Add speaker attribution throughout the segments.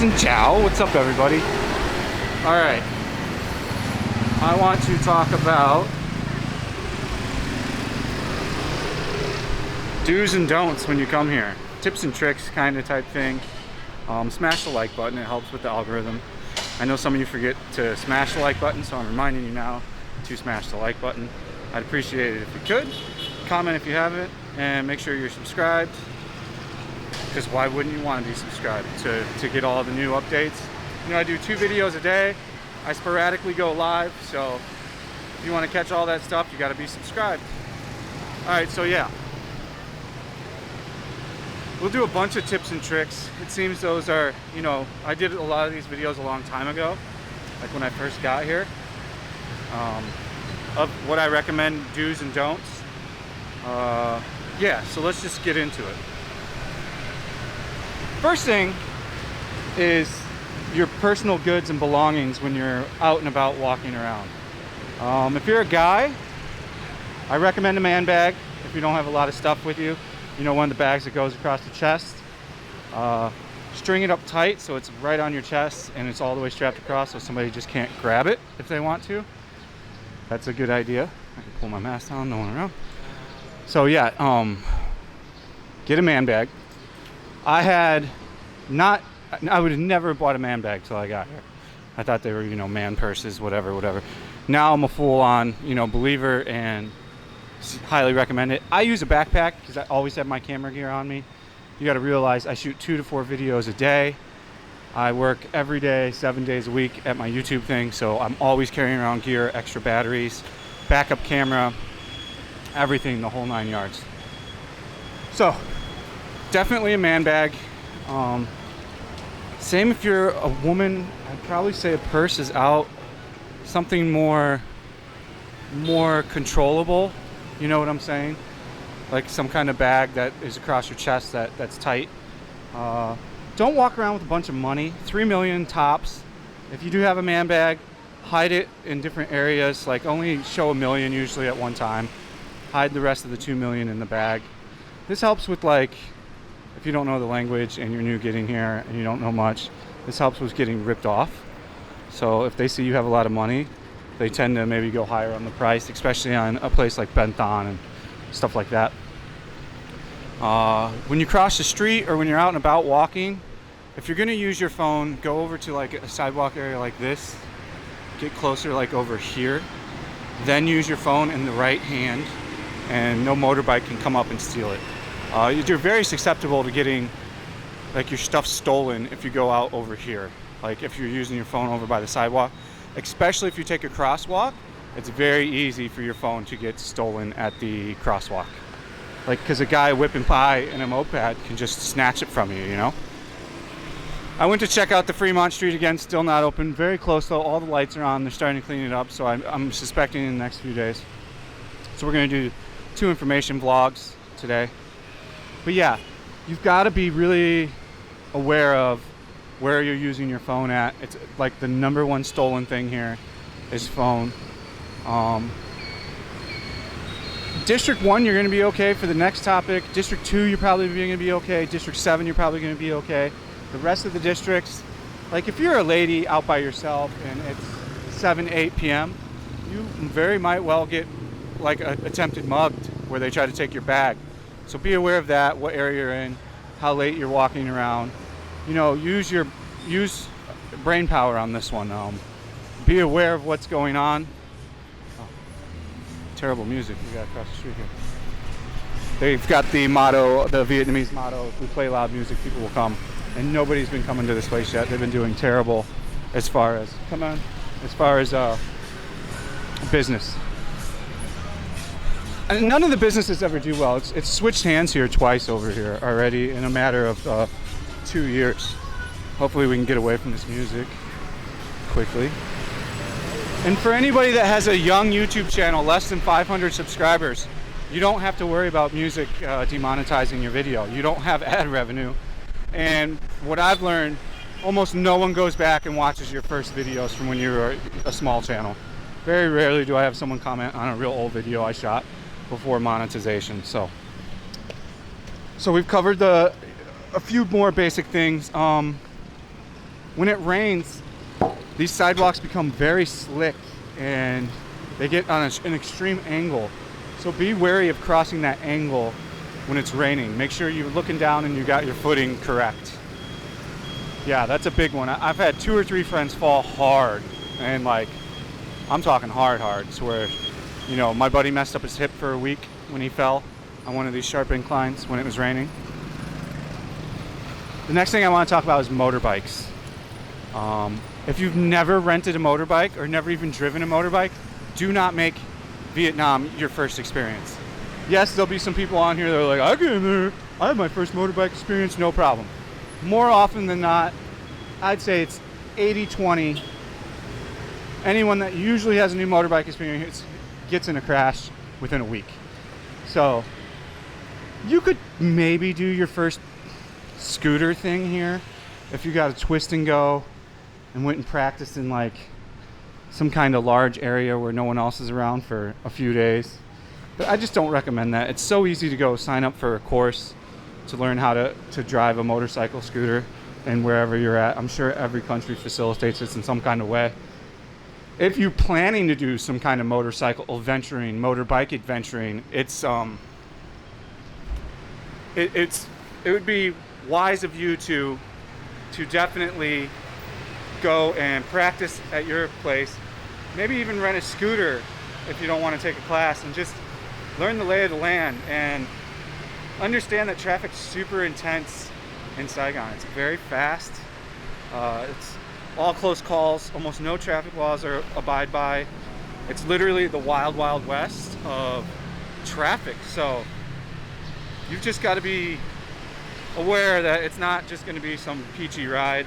Speaker 1: and ciao. What's up, everybody? All right, I want to talk about do's and don'ts when you come here. Tips and tricks kind of type thing. Smash the like button, it helps with the algorithm. I know some of you forget to smash the like button, so I'm reminding you now to smash the like button. I'd appreciate it if you could. Comment if you haven't, and make sure you're subscribed, because why wouldn't you want to be subscribed to get all the new updates? You know, I do 2 videos a day. I sporadically go live, so if you want to catch all that stuff, you got to be subscribed. All right, so yeah, we'll do a bunch of tips and tricks. It seems those are, you know, I did a lot of these videos a long time ago, like when I first got here, of what I recommend do's and don'ts. Yeah, so let's just get into it. First thing is your personal goods and belongings when you're out and about walking around. If you're a guy, I recommend a man bag if you don't have a lot of stuff with you. You know, one of the bags that goes across the chest. String it up tight so it's right on your chest and it's all the way strapped across so somebody just can't grab it if they want to. That's a good idea. I can pull my mask down, no one around. So yeah, get a man bag. I would have never bought a man bag till I got here. I thought they were, you know, man purses, whatever. Now I'm a full-on, you know, believer and highly recommend it. I use a backpack because I always have my camera gear on me. You got to realize I shoot 2 to 4 videos a day. I work every day, 7 days a week at my YouTube thing, so I'm always carrying around gear, extra batteries, backup camera, everything, the whole 9 yards. So definitely a man bag. Same if you're a woman, I'd probably say a purse is out. Something more controllable, you know what I'm saying? Like some kind of bag that is across your chest that's tight. Don't walk around with a bunch of money. 3 million tops. If you do have a man bag, hide it in different areas. Like only show $1 million usually at one time. Hide the rest of the 2 million in the bag. This helps with, like, if you don't know the language and you're new getting here and you don't know much, this helps with getting ripped off. So if they see you have a lot of money, they tend to maybe go higher on the price, especially on a place like Benthon and stuff like that. When you cross the street or when you're out and about walking, if you're going to use your phone, go over to like a sidewalk area like this, get closer like over here, then use your phone in the right hand, and no motorbike can come up and steal it. You're very susceptible to getting like your stuff stolen if you go out over here. Like if you're using your phone over by the sidewalk, especially if you take a crosswalk, it's very easy for your phone to get stolen at the crosswalk. Like, because a guy whipping by in a moped can just snatch it from you, you know? I went to check out the Fremont Street again, still not open. Very close though, all the lights are on, they're starting to clean it up, so I'm suspecting in the next few days. So we're gonna do 2 information vlogs today. But yeah, you've got to be really aware of where you're using your phone at. It's like the number 1 stolen thing here is phone. District 1, you're going to be okay for the next topic. District 2, you're probably going to be okay. District 7, you're probably going to be okay. The rest of the districts, like if you're a lady out by yourself and it's 7, 8 p.m., you very might well get like attempted mugged where they try to take your bag. So be aware of that, what area you're in, how late you're walking around. You know, use brain power on this one. Be aware of what's going on. Oh, terrible music we got across the street here. They've got the motto, the Vietnamese motto, if we play loud music, people will come. And nobody's been coming to this place yet. They've been doing terrible as far as, business. And none of the businesses ever do well. It's switched hands here twice over here already in a matter of 2 years. Hopefully we can get away from this music quickly. And for anybody that has a young YouTube channel, less than 500 subscribers, you don't have to worry about music demonetizing your video. You don't have ad revenue. And what I've learned, almost no one goes back and watches your first videos from when you were a small channel. Very rarely do I have someone comment on a real old video I shot before monetization. So we've covered a few more basic things. when it rains, these sidewalks become very slick and they get on an extreme angle. So be wary of crossing that angle when it's raining. Make sure you're looking down and you got your footing correct. Yeah, that's a big one. I've had 2 or 3 friends fall hard, and like, I'm talking hard, so where, you know, my buddy messed up his hip for a week when he fell on one of these sharp inclines when it was raining. The next thing I want to talk about is motorbikes. If you've never rented a motorbike or never even driven a motorbike, do not make Vietnam your first experience. Yes, there'll be some people on here that are like, I get in there, I have my first motorbike experience, no problem. More often than not, I'd say it's 80-20. Anyone that usually has a new motorbike experience gets in a crash within a week. So you could maybe do your first scooter thing here if you got a twist and go and went and practiced in like some kind of large area where no one else is around for a few days. But I just don't recommend that. It's so easy to go sign up for a course to learn how to drive a motorcycle, scooter, and wherever you're at. I'm sure every country facilitates this in some kind of way. If you're planning to do some kind of motorcycle adventuring, motorbike adventuring, it would be wise of you to definitely go and practice at your place. Maybe even rent a scooter if you don't want to take a class, and just learn the lay of the land and understand that traffic's super intense in Saigon. It's very fast. It's all close calls. Almost no traffic laws are abide by. It's literally the wild, wild west of traffic. So you've just got to be aware that it's not just going to be some peachy ride.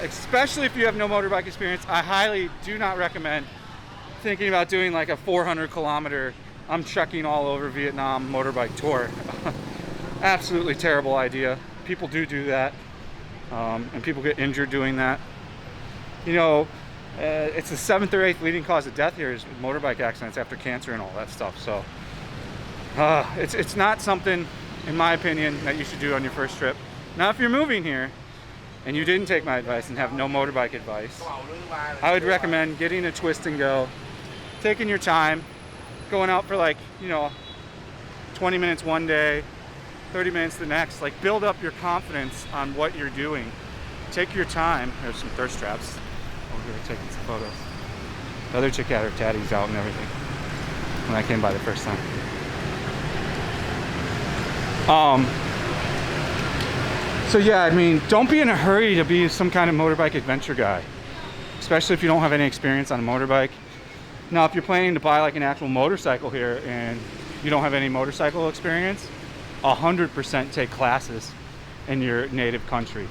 Speaker 1: Especially if you have no motorbike experience, I highly do not recommend thinking about doing like a 400-kilometer I'm trekking all over Vietnam motorbike tour. Absolutely terrible idea. People do that, and people get injured doing that. You know, it's the 7th or 8th leading cause of death here is motorbike accidents after cancer and all that stuff. So it's not something, in my opinion, that you should do on your first trip. Now, if you're moving here and you didn't take my advice and have no motorbike advice, I would recommend getting a twist and go, taking your time, going out for like, 20 minutes one day, 30 minutes the next. Like, build up your confidence on what you're doing. Take your time. There's some thirst traps over here taking some photos. The other chick had her tatties out and everything when I came by the first time. So yeah, I mean, don't be in a hurry to be some kind of motorbike adventure guy, especially if you don't have any experience on a motorbike. Now, if you're planning to buy like an actual motorcycle here and you don't have any motorcycle experience, 100% take classes in your native country.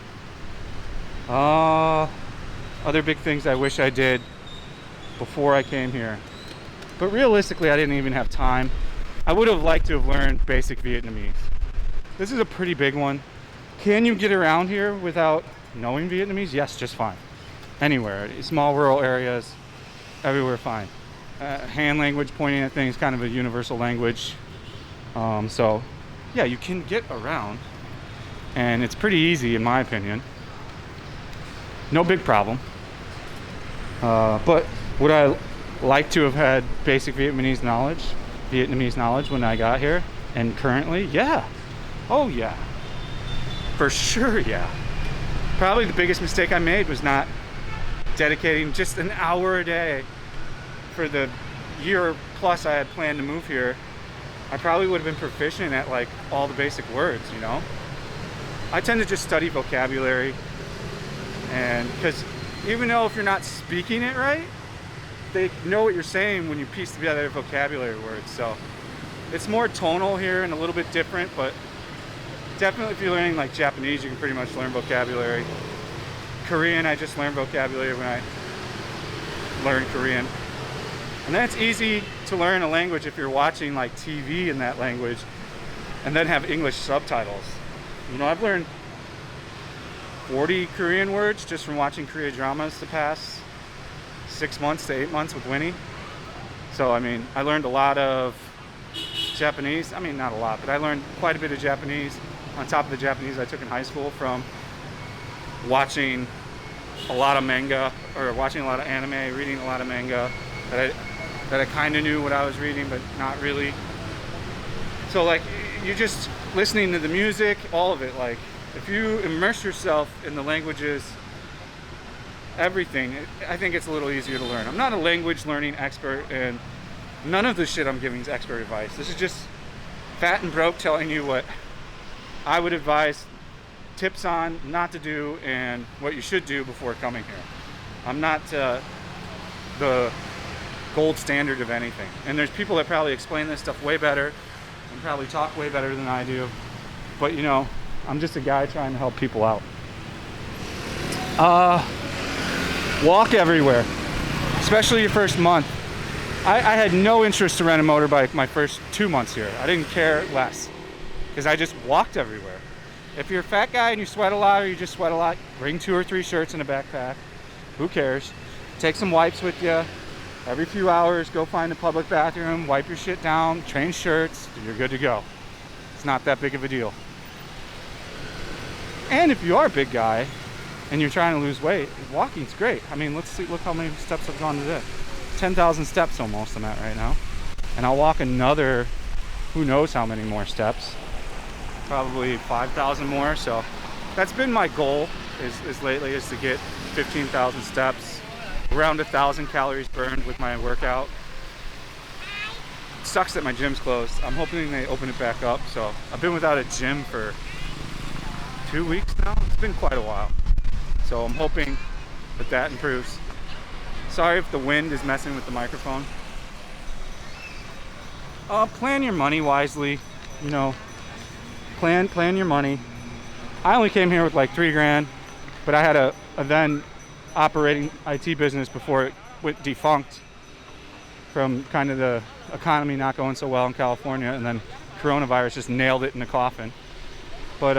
Speaker 1: Other big things I wish I did before I came here, but realistically I didn't even have time. I would have liked to have learned basic Vietnamese. This is a pretty big one. Can you get around here without knowing Vietnamese? Yes, just fine. Anywhere, small rural areas, everywhere fine. Hand language, pointing at things, kind of a universal language. So yeah, you can get around, and it's pretty easy in my opinion. No big problem. But would I like to have had basic Vietnamese knowledge when I got here and currently? Yeah. Oh yeah. For sure, yeah. Probably the biggest mistake I made was not dedicating just an hour a day for the year plus I had planned to move here. I probably would have been proficient at like all the basic words, I tend to just study vocabulary, and because even though if you're not speaking it right, they know what you're saying when you piece together vocabulary words. So it's more tonal here and a little bit different, but definitely if you're learning like Japanese, you can pretty much learn vocabulary. Korean, I just learned vocabulary when I learned Korean. And then it's easy to learn a language if you're watching like TV in that language and then have English subtitles. I've learned 40 Korean words just from watching Korean dramas the past 6 months to 8 months with Winnie. So, I learned a lot of Japanese. Not a lot, but I learned quite a bit of Japanese on top of the Japanese I took in high school from watching a lot of manga, or watching a lot of anime, reading a lot of manga, that I kind of knew what I was reading, but not really. So like, you just listening to the music, all of it, like, if you immerse yourself in the languages, everything, I think it's a little easier to learn. I'm not a language learning expert, and none of the shit I'm giving is expert advice. This is just fat and broke telling you what I would advise, tips on not to do, and what you should do before coming here. I'm not the gold standard of anything. And there's people that probably explain this stuff way better and probably talk way better than I do. But you know, I'm just a guy trying to help people out. Walk everywhere, especially your first month. I had no interest to rent a motorbike my first 2 months here. I didn't care less because I just walked everywhere. If you're a fat guy and you sweat a lot, or you just sweat a lot, bring 2 or 3 shirts in a backpack. Who cares? Take some wipes with you. Every few hours, go find a public bathroom, wipe your shit down, change shirts, you're good to go. It's not that big of a deal. And if you are a big guy and you're trying to lose weight, walking's great. I mean, look how many steps I've gone today. 10,000 steps almost I'm at right now. And I'll walk another, who knows how many more steps. Probably 5,000 more. So that's been my goal is lately, is to get 15,000 steps, around 1,000 calories burned with my workout. It sucks that my gym's closed. I'm hoping they open it back up. So I've been without a gym for 2 weeks now. It's been quite a while. So I'm hoping that improves. Sorry if the wind is messing with the microphone. Plan your money wisely. You know, plan your money. I only came here with like 3 grand, but I had a then operating IT business before it went defunct from kind of the economy not going so well in California, and then coronavirus just nailed it in the coffin. But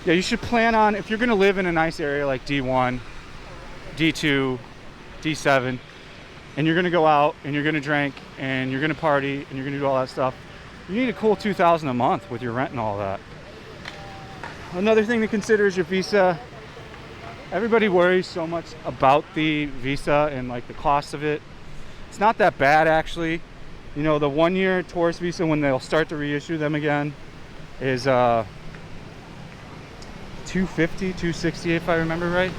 Speaker 1: yeah, you should plan on, if you're going to live in a nice area like D1, D2, D7, and you're going to go out and you're going to drink and you're going to party and you're going to do all that stuff, you need a cool $2,000 a month with your rent and all that. Another thing to consider is your visa. Everybody worries so much about the visa and like the cost of it. It's not that bad actually. You know, the 1-year tourist visa, when they'll start to reissue them again, is $250, $260 if I remember right.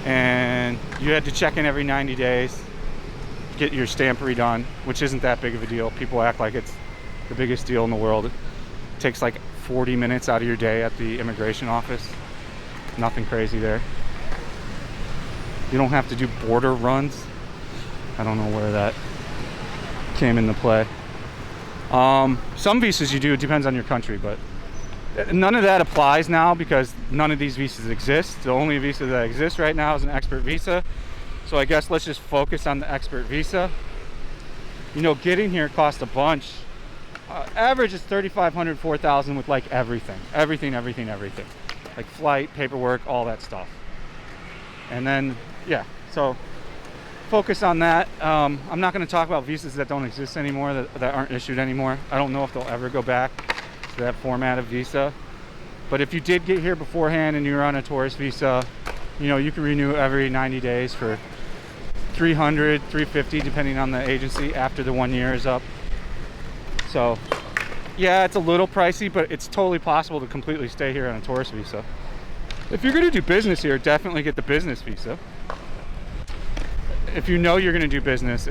Speaker 1: And you had to check in every 90 days, get your stamp redone, which isn't that big of a deal. People act like it's the biggest deal in the world. It takes like 40 minutes out of your day at the immigration office. Nothing crazy there. You don't have to do border runs. I don't know where that came into play. Some visas you do, it depends on your country, but none of that applies now because none of these visas exist. The only visa that exists right now is an expert visa. So I guess let's just focus on the expert visa. You know, getting here costs a bunch. Average is $3,500, $4,000 with like everything. Like flight, paperwork, all that stuff. And then, yeah, so focus on that. I'm not going to talk about visas that don't exist anymore, that aren't issued anymore. I don't know if they'll ever go back to that format of visa. But if you did get here beforehand and you were on a tourist visa, you know, you can renew every 90 days for $300, $350, depending on the agency after the 1 year is up. So yeah, it's a little pricey, but it's totally possible to completely stay here on a tourist visa. If you're going to do business here, definitely get the business visa. If you know you're going to do business,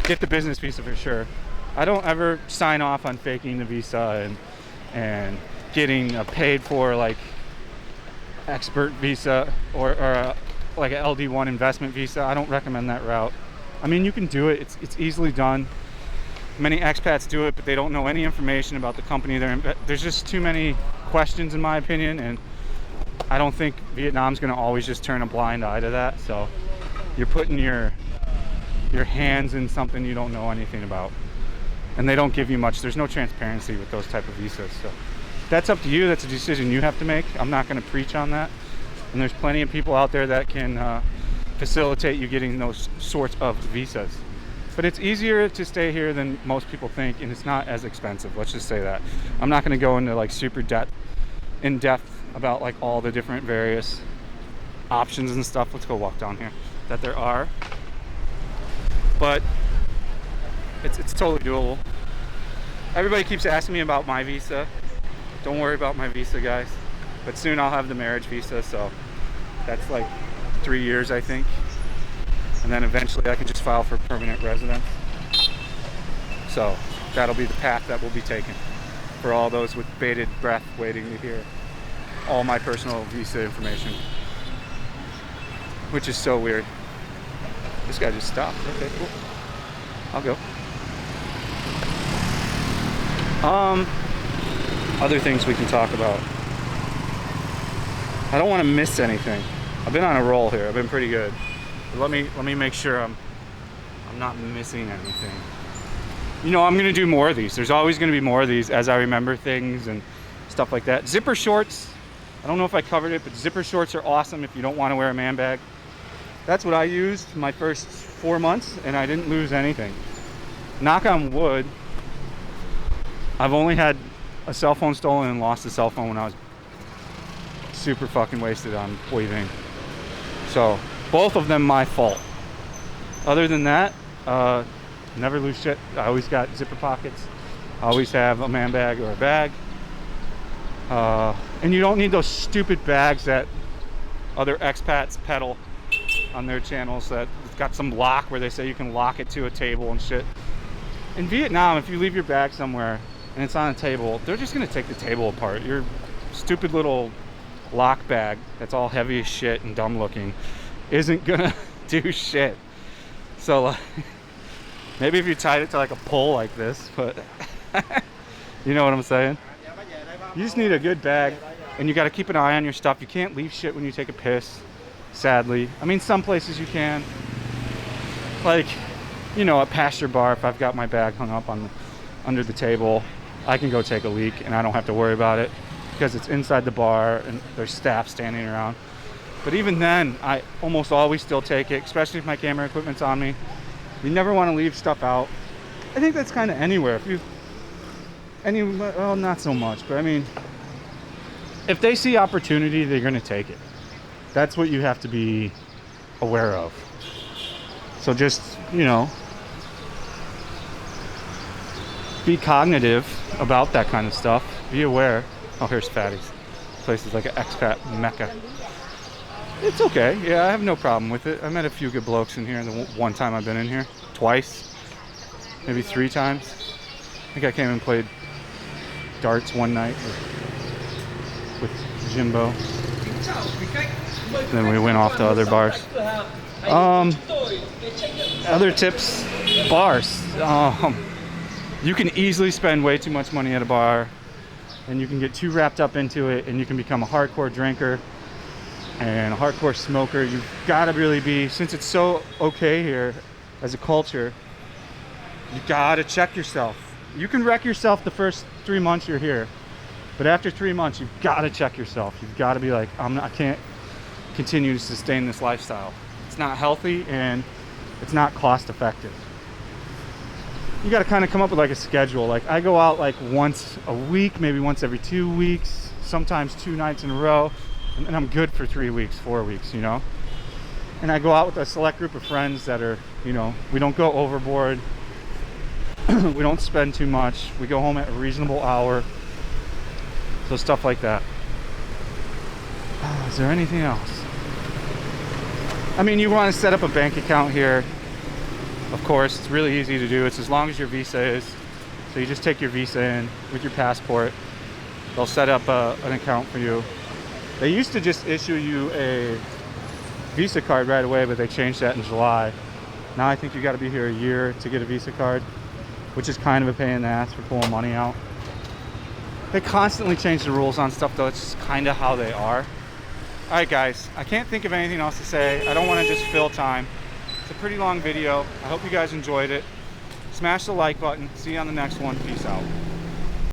Speaker 1: get the business visa for sure. I don't ever sign off on faking the visa and getting a paid for like expert visa or like an LD1 investment visa. I don't recommend that route. I mean, you can do it. It's easily done. Many expats do it, but they don't know any information about the company they're in. There's just too many questions, in my opinion, and I don't think Vietnam's going to always just turn a blind eye to that. So you're putting your hands in something you don't know anything about, and they don't give you much. There's no transparency with those type of visas. So that's up to you. That's a decision you have to make. I'm not going to preach on that, and there's plenty of people out there that can facilitate you getting those sorts of visas. But it's easier to stay here than most people think, and it's not as expensive. Let's just say that. I'm not going to go into like super in depth about like all the different various options and stuff. Let's go walk down here. That there are, but it's totally doable. Everybody keeps asking me about my visa. Don't worry about my visa, guys. But soon I'll have the marriage visa, so that's like 3 years, I think. And then eventually I can just file for permanent residence. So that'll be the path that will be taken for all those with bated breath waiting to hear all my personal visa information. Which is so weird. This guy just stopped. Okay, cool. I'll go. Other things we can talk about. I don't want to miss anything. I've been on a roll here. I've been pretty good. But let me make sure I'm not missing anything. You know, I'm gonna do more of these. There's always gonna be more of these as I remember things and stuff like that. Zipper shorts. I don't know if I covered it, but zipper shorts are awesome if you don't want to wear a man bag. That's what I used my first 4 months, and I didn't lose anything. Knock on wood. I've only had a cell phone stolen and lost a cell phone when I was super fucking wasted on weaving. So both of them my fault. Other than that, never lose shit. I always got zipper pockets. I always have a man bag or a bag. And you don't need those stupid bags that other expats peddle on their channels that got some lock where they say you can lock it to a table and shit. In Vietnam, if you leave your bag somewhere and it's on a table, they're just gonna take the table apart. Your stupid little lock bag that's all heavy as shit and dumb looking isn't gonna do shit. So maybe if you tied it to like a pole like this, but you know what I'm saying? You just need a good bag, and you got to keep an eye on your stuff. You can't leave shit when you take a piss, sadly. I mean, some places you can. Like, you know, at Pasture Bar, if I've got my bag hung up on under the table, I can go take a leak, and I don't have to worry about it because it's inside the bar and there's staff standing around. But even then, I almost always still take it, especially if my camera equipment's on me. You never want to leave stuff out. I think that's kind of anywhere. If you well, not so much, but I mean, if they see opportunity, they're going to take it. That's what you have to be aware of. So just, you know, be cognitive about that kind of stuff. Be aware. Oh, here's Fatty's. Place is like an expat mecca. It's okay. Yeah, I have no problem with it. I met a few good blokes in here the one time I've been in here. Twice. Maybe 3 times. I think I came and played darts one night with Jimbo. Then we went off to other bars. Other tips, bars. You can easily spend way too much money at a bar, and you can get too wrapped up into it, and you can become a hardcore drinker and a hardcore smoker. You've got to really be, since it's so okay here as a culture, you got to check yourself. You can wreck yourself the first 3 months you're here, but after 3 months, you've got to check yourself. You've got to be like, I can't continue to sustain this lifestyle. It's not healthy and it's not cost effective. You got to kind of come up with like a schedule. Like I go out like once a week, maybe once every 2 weeks, sometimes 2 nights in a row, and I'm good for 3 weeks, 4 weeks, you know? And I go out with a select group of friends that are, you know, we don't go overboard. We don't spend too much. We go home at a reasonable hour. So stuff like that. Is there anything else? I mean, you want to set up a bank account here. Of course, it's really easy to do. It's as long as your visa is. So you just take your visa in with your passport. They'll set up an account for you. They used to just issue you a Visa card right away, but they changed that in July. Now I think you got to be here a year to get a Visa card, which is kind of a pain in the ass for pulling money out. They constantly change the rules on stuff though. It's just kind of how they are. All right, guys, I can't think of anything else to say. I don't want to just fill time. It's a pretty long video. I hope you guys enjoyed it. Smash the like button. See you on the next one. Peace out.